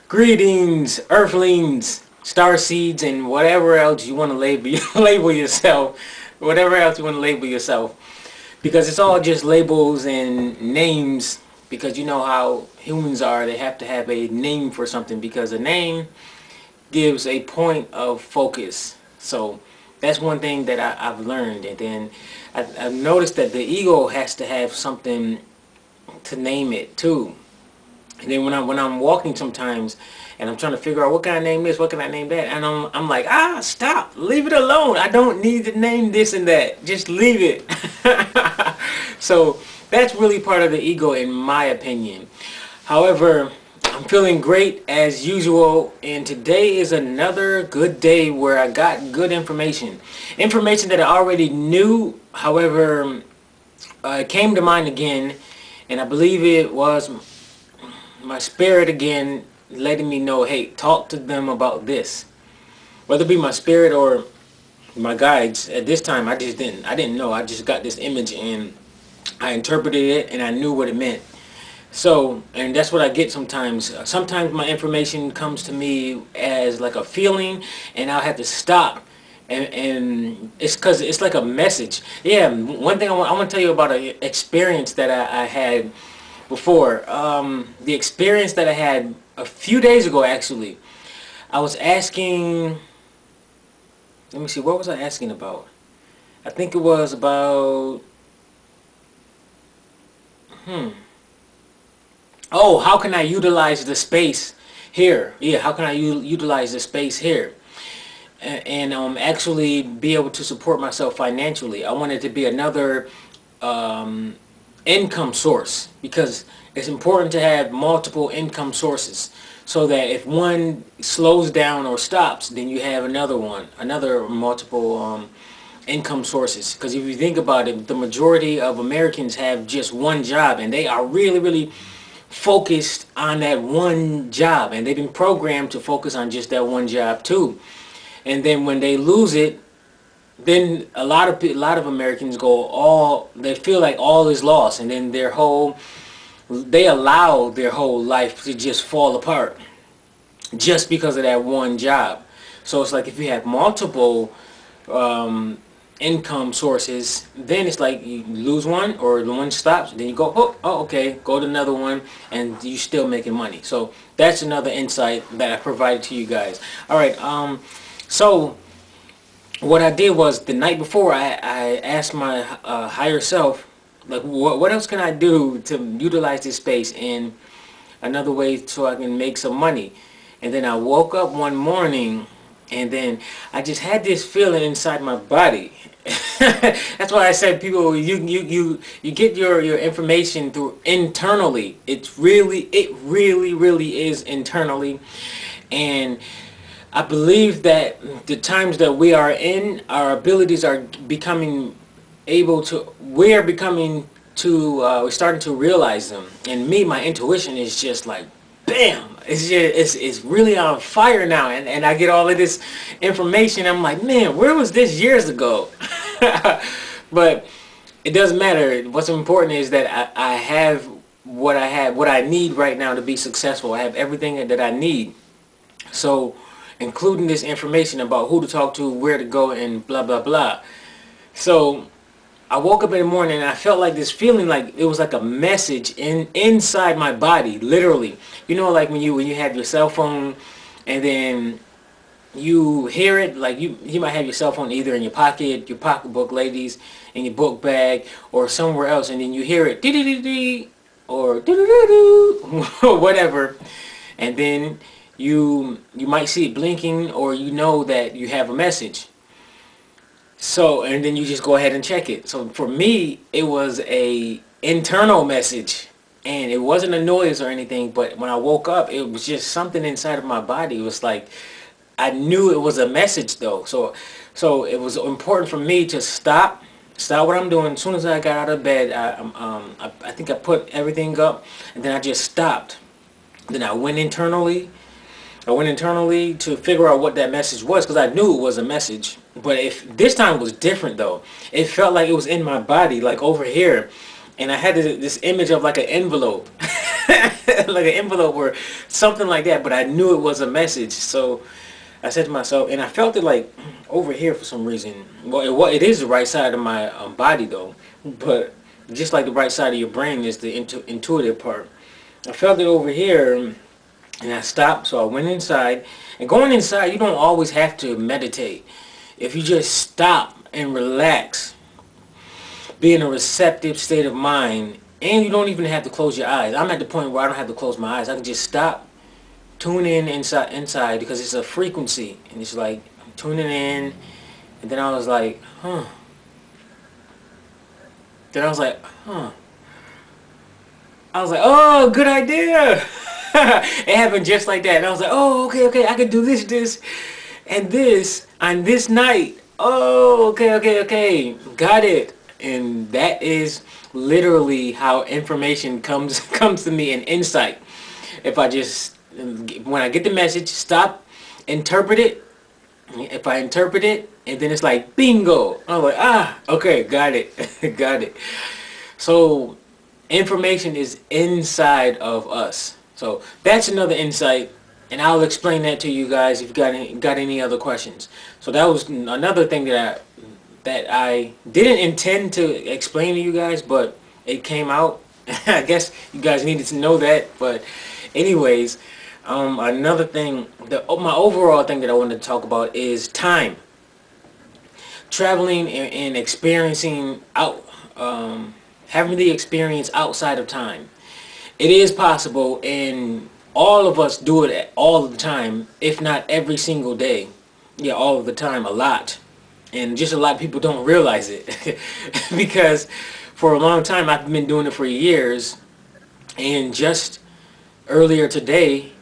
Greetings, Earthlings, Starseeds, and whatever else you want to label yourself. Whatever else you want to label yourself. Because it's all just labels and names. Because you know how humans are. They have to have a name for something. Because a name gives a point of focus. So that's one thing that I've learned. And then I've noticed that the ego has to have something to name it too. And then when I'm walking sometimes and I'm trying to figure out what can I name this, what can I name that, and I'm like, stop, leave it alone. I don't need to name this and that. Just leave it. So that's really part of the ego in my opinion. However, I'm feeling great as usual, and today is another good day where I got good information. Information that I already knew, however, it came to mind again, and I believe it was my spirit again letting me know, hey, talk to them about this. Whether it be my spirit or my guides, at this time I didn't know. I just got this image and I interpreted it and I knew what it meant. So, and that's what I get sometimes. Sometimes my information comes to me as like a feeling and I'll have to stop. And it's because it's like a message. Yeah, one thing I want to tell you about an experience that I had before. The experience that I had a few days ago, actually. I was asking, let me see, what was I asking about? I think it was about, oh, how can I utilize the space here? Yeah, how can I utilize the space here? And actually be able to support myself financially. I wanted to be another income source, because it's important to have multiple income sources so that if one slows down or stops, then you have another multiple income sources. Because if you think about it, the majority of Americans have just one job and they are really focused on that one job, and they've been programmed to focus on just that one job too. And then when they lose it, then a lot of Americans they feel like all is lost, and then they allow their whole life to just fall apart just because of that one job. So it's like if you have multiple income sources, then it's like you lose one or the one stops, then you go, oh okay, go to another one, and you're still making money. So that's another insight that I provided to you guys. Alright, so what I did was the night before I asked my higher self, like, what else can I do to utilize this space in another way so I can make some money? And then I woke up one morning and then I just had this feeling inside my body. That's why I said, people, you get your information through internally. It really is internally. And I believe that the times that we are in, our abilities are becoming we're starting to realize them. And me, my intuition is just like, bam, it's really on fire now. And I get all of this information. I'm like, man, where was this years ago? But it doesn't matter. What's important is that I have what I need right now to be successful. I have everything that I need. So, including this information about who to talk to, where to go, and blah blah blah. So I woke up in the morning and I felt like this feeling, like it was like a message inside my body, literally. You know, like when you have your cell phone and then you hear it, like you might have your cell phone either in your pocket, your pocketbook, ladies, in your book bag, or somewhere else, and then you hear it dee-dee-dee-dee or doo-doo-doo-doo or whatever, and then you might see it blinking, or you know that you have a message. So, and then you just go ahead and check it. So for me, it was a internal message, and it wasn't a noise or anything, but when I woke up, it was just something inside of my body. It was like, I knew it was a message though. So it was important for me to stop what I'm doing. As soon as I got out of bed, I think I put everything up, and then I just stopped. Then I went internally to figure out what that message was, because I knew it was a message. But if this time was different though, it felt like it was in my body, like over here, and I had this image of like an envelope. like an envelope or something like that, but I knew it was a message. So I said to myself, and I felt it like over here for some reason. Well, it is the right side of my body though, but just like the right side of your brain is the intuitive part. I felt it over here, and I stopped, so I went inside. And going inside, you don't always have to meditate. If you just stop and relax, be in a receptive state of mind, and you don't even have to close your eyes. I'm at the point where I don't have to close my eyes. I can just stop, tune in inside because it's a frequency, and it's like I'm tuning in, and then I was like, huh. Then I was like, huh. I was like, oh, good idea. It happened just like that. And I was like, oh, okay, I can do this, and this on this night. Oh, okay. Got it. And that is literally how information comes to me in insight. If I just, when I get the message, stop, interpret it. If I interpret it, and then it's like, bingo. I'm like, ah, okay, got it. Got it. So information is inside of us. So that's another insight, and I'll explain that to you guys if you got any other questions. So that was another thing that I didn't intend to explain to you guys, but it came out. I guess you guys needed to know that. But anyways, another thing, my overall thing that I wanted to talk about is time. Traveling and experiencing having the experience outside of time. It is possible, and all of us do it all the time, if not every single day. Yeah, all of the time, a lot. And just a lot of people don't realize it. Because for a long time, I've been doing it for years, and just earlier today,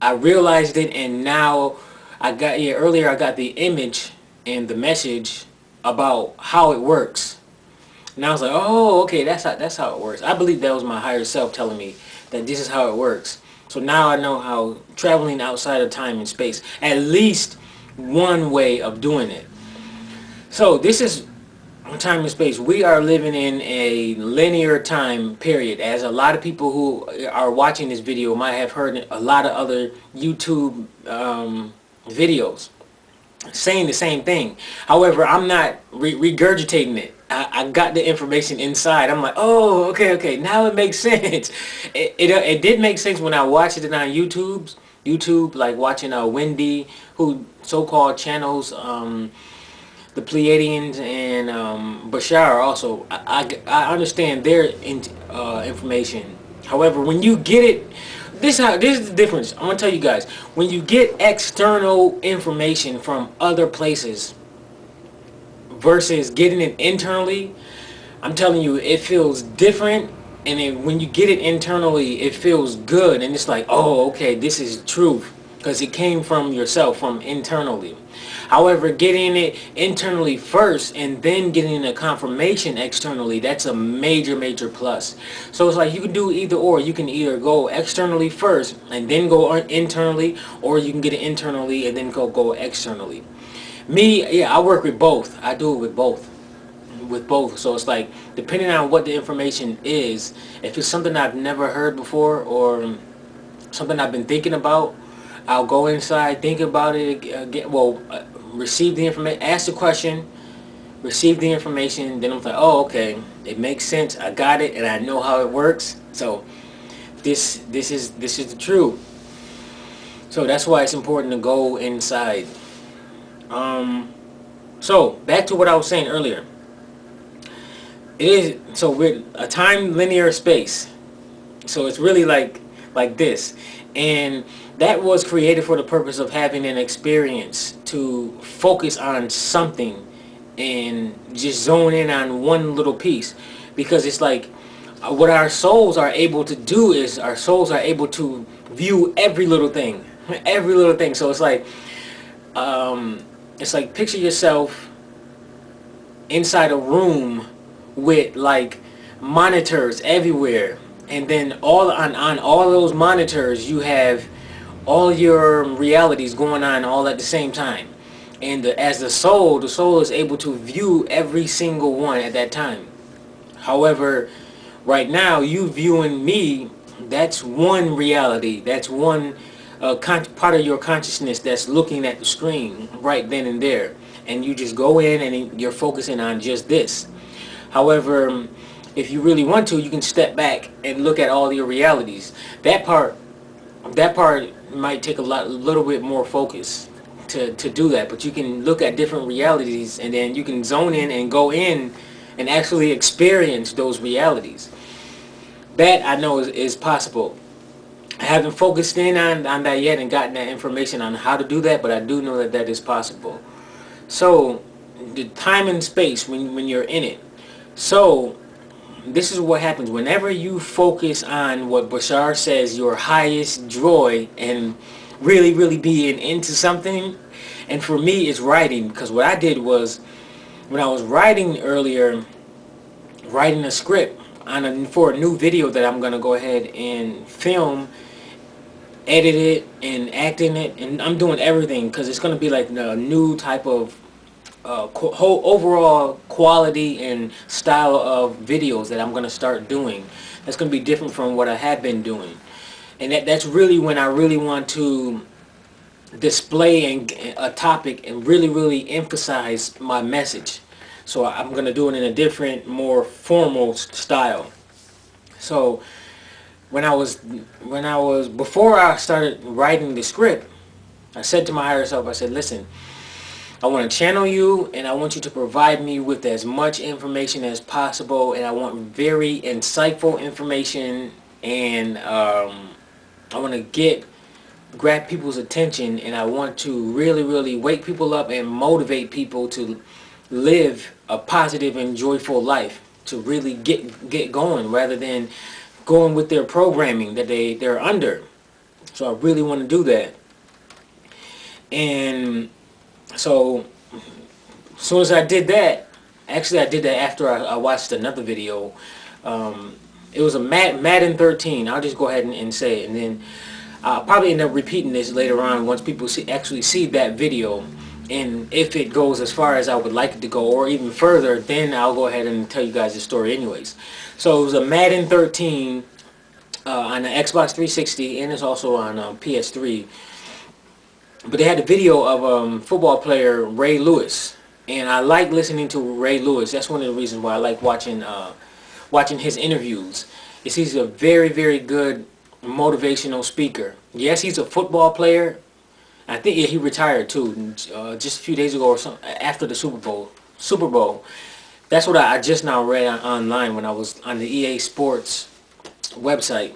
I realized it, and now earlier I got the image and the message about how it works. And I was like, oh, okay, that's how it works. I believe that was my higher self telling me that this is how it works. So now I know how traveling outside of time and space, at least one way of doing it. So this is time and space. We are living in a linear time period, as a lot of people who are watching this video might have heard a lot of other YouTube videos saying the same thing. However, I'm not regurgitating it. I got the information inside. I'm like, oh, okay, now it makes sense. It did make sense when I watched it on YouTube, like watching Wendy, who so-called channels the Pleiadians and Bashar also. I understand their information. However, when you get it, this is the difference. I'm gonna tell you guys. When you get external information from other places versus getting it internally, I'm telling you, it feels different. And when you get it internally, it feels good, and it's like, oh, okay, this is truth, because it came from yourself, from internally. However, getting it internally first and then getting a confirmation externally, that's a major plus. So it's like you can do either or. You can either go externally first and then go internally, or you can get it internally and then go externally. Me, yeah, I work with both. I do it with both. So it's like, depending on what the information is, if it's something I've never heard before or something I've been thinking about, I'll go inside, think about it, receive the information, ask the question, receive the information, then I'm like, oh, okay, it makes sense, I got it, and I know how it works. So this is the truth. So that's why it's important to go inside. So back to what I was saying earlier. It is, so we're a time linear space. So it's really like this, and that was created for the purpose of having an experience to focus on something and just zone in on one little piece. Because it's like what our souls are able to do is our souls are able to view every little thing. So it's like picture yourself inside a room with like monitors everywhere, and then on all those monitors you have all your realities going on all at the same time. And as the soul is able to view every single one at that time. However, right now you viewing me That's one reality. That's one part of your consciousness that's looking at the screen right then and there. And you just go in and you're focusing on just this. However, if you really want to, you can step back and look at all your realities. That part might take a little bit more focus to do that. But you can look at different realities, and then you can zone in and go in and actually experience those realities. That I know is possible. I haven't focused in on that yet and gotten that information on how to do that, but I do know that that is possible. So the time and space when you're in it. So this is what happens whenever you focus on what Bashar says your highest joy and really being into something. And for me, it's writing, because what I did was, when I was writing earlier, writing a script for a new video that I'm gonna go ahead and film, edit it, and act in it, and I'm doing everything because it's gonna be like a new type of whole overall quality and style of videos that I'm gonna start doing. That's gonna be different from what I have been doing, and that's really when I really want to display a topic and really emphasize my message. So I'm gonna do it in a different, more formal style. So before I started writing the script, I said to my higher self, I said, listen, I want to channel you, and I want you to provide me with as much information as possible, and I want very insightful information, and I want to grab people's attention, and I want to really wake people up and motivate people to live a positive and joyful life, to really get going rather than going with their programming that they're under. So I really want to do that. And so as soon as I did that, actually I did that after I watched another video. It was a Madden 13. I'll just go ahead and say it, and then I'll probably end up repeating this later on once people actually see that video. And if it goes as far as I would like it to go, or even further, then I'll go ahead and tell you guys the story anyways. So it was a Madden 13 on the Xbox 360, and it's also on PS3. But they had a video of football player Ray Lewis, and I like listening to Ray Lewis. That's one of the reasons why I like watching his interviews. He's a very good motivational speaker. Yes, he's a football player. I think he retired too, just a few days ago or something, after the Super Bowl. That's what I just now read online when I was on the EA Sports website.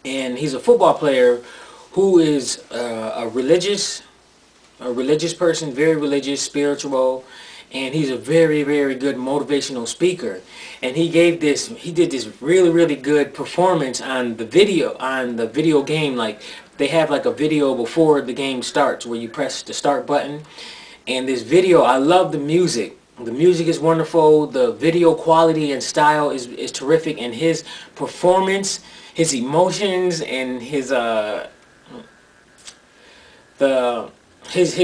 And he's a football player who is a religious person, very religious, spiritual, and he's a very good motivational speaker. And he did this really good performance on the video game. Like, they have like a video before the game starts where you press the start button. And this video, I love the music. The music is wonderful. The video quality and style is terrific, and his performance, his emotions, and his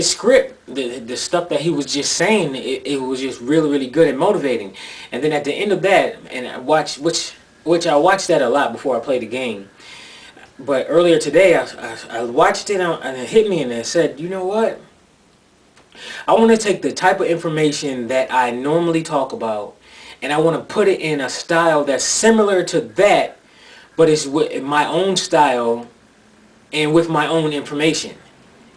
script, the stuff that he was just saying, it was just really good and motivating. And then at the end of that, and I watched, which I watched that a lot before I played the game. But earlier today, I watched it and it hit me, and I said, you know what? I want to take the type of information that I normally talk about, and I want to put it in a style that's similar to that, but it's with my own style and with my own information,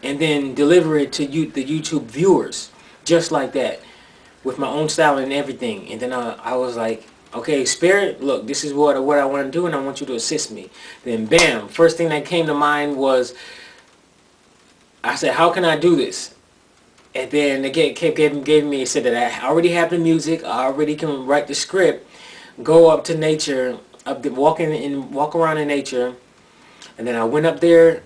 and then deliver it to the YouTube viewers just like that, with my own style and everything. And then I was like, okay, Spirit, look, this is what I want to do, and I want you to assist me. Then bam, first thing that came to mind was, I said, how can I do this? And then they gave me, it said that I already have the music, I already can write the script, go up to nature, walk around in nature. And then I went up there,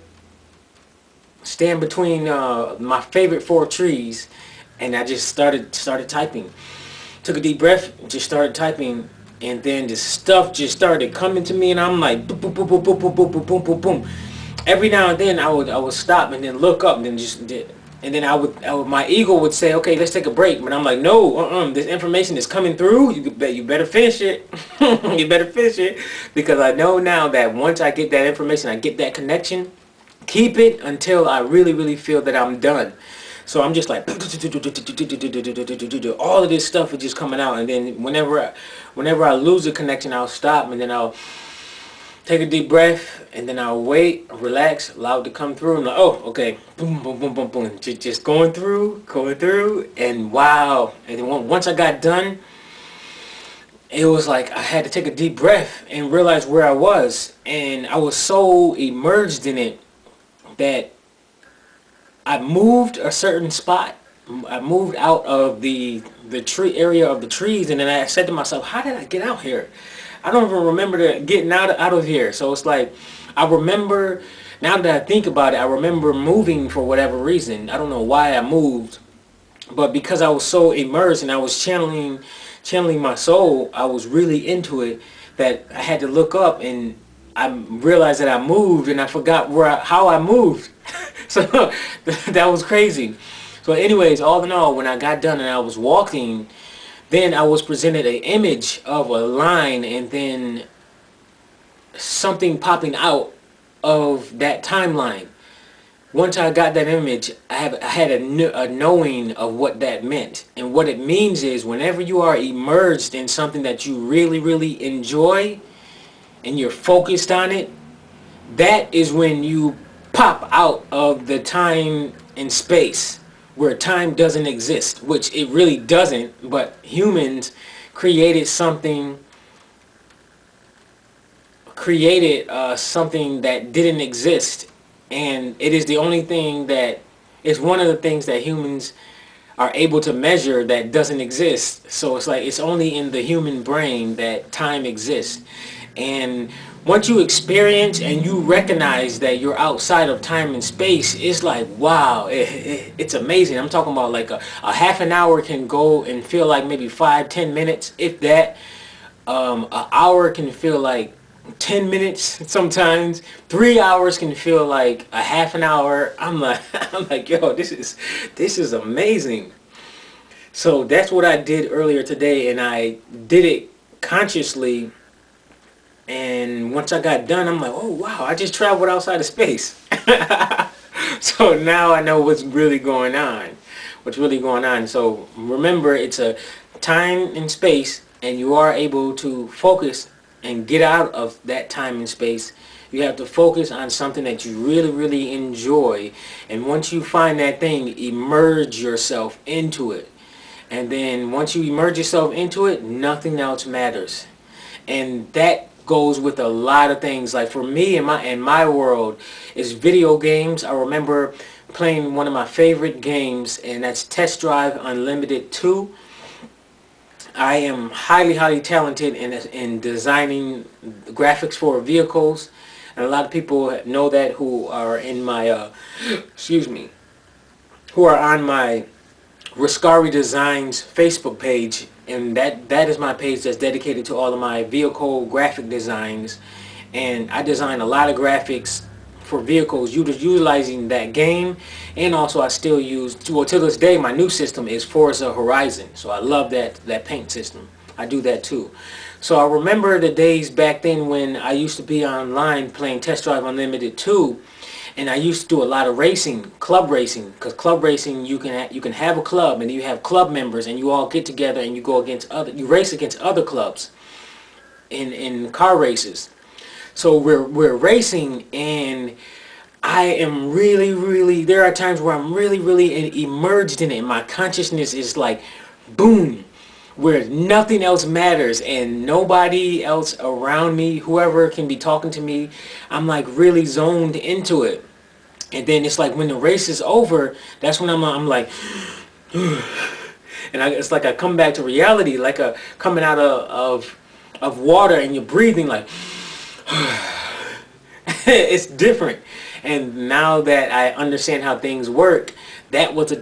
stand between my favorite 4 trees, and I just started typing. Took a deep breath, just started typing, and then the stuff just started coming to me, and I'm like boom boom boom boom boom boom boom boom boom boom. Every now and then I would stop and then look up and then just And then my ego would say, okay, let's take a break. But I'm like, no, this information is coming through. You better finish it. You better finish it, because I know now that once I get that information, I get that connection. Keep it until I really, really feel that I'm done. So I'm just like, all of this stuff is just coming out, and then whenever I lose the connection, I'll stop, and then I'll take a deep breath, and then I'll wait, relax, allow it to come through. I'm like, oh, okay, boom, boom, boom, boom, boom, just going through, and wow. And then once I got done, it was like I had to take a deep breath and realize where I was, and I was so immersed in it that I moved a certain spot. I moved out of the tree area of the trees, and then I said to myself, how did I get out here? I don't even remember getting out of here. So it's like, I remember, now that I think about it, I remember moving for whatever reason. I don't know why I moved, but because I was so immersed and I was channeling my soul, I was really into it, that I had to look up, and I realized that I moved, and I forgot how I moved. So that was crazy. So anyways, all in all, when I got done and I was walking, then I was presented an image of a line, and then something popping out of that timeline. Once I got that image, I had a knowing of what that meant. And what it means is, whenever you are immersed in something that you really, really enjoy, and you're focused on it, that is when you pop out of the time and space where time doesn't exist, which it really doesn't, but humans created something that didn't exist, and it is the only thing that is one of the things that humans are able to measure that doesn't exist. So it's like, it's only in the human brain that time exists. And once you experience and you recognize that you're outside of time and space, it's like, wow, it's amazing. I'm talking about like a half an hour can go and feel like maybe 5-10 minutes, if that. An hour can feel like 10 minutes sometimes. 3 hours can feel like a half an hour. I'm like, yo, this is amazing. So that's what I did earlier today, and I did it consciously. And once I got done, I'm like, oh wow, I just traveled outside of space. So now I know what's really going on. So remember, it's a time and space, and you are able to focus and get out of that time and space. You have to focus on something that you really, really enjoy. And once you find that thing, immerse yourself into it. And then once you immerse yourself into it, nothing else matters. And that goes with a lot of things. Like for me, in my world, is video games. I remember playing one of my favorite games, and that's Test Drive Unlimited 2. I am highly, highly talented in designing graphics for vehicles, and a lot of people know that who are in my who are on my Riscari Designs Facebook page, and that is my page that's dedicated to all of my vehicle graphic designs. And I design a lot of graphics for vehicles utilizing that game, and also I still use, well, to this day, my new system is Forza Horizon. So I love that paint system. I do that too. So I remember the days back then when I used to be online playing Test Drive Unlimited 2, and I used to do a lot of racing, club racing, because club racing, you can have a club, and you have club members, and you all get together and you race against other clubs in car races. So we're racing, and I am really, there are times where I'm really immersed in it. My consciousness is like, boom, where nothing else matters and nobody else around me, whoever can be talking to me, I'm like really zoned into it. And then it's like when the race is over, that's when I'm like, and it's like I come back to reality, like coming out of water, and you're breathing like, it's different. And now that I understand how things work, that was a time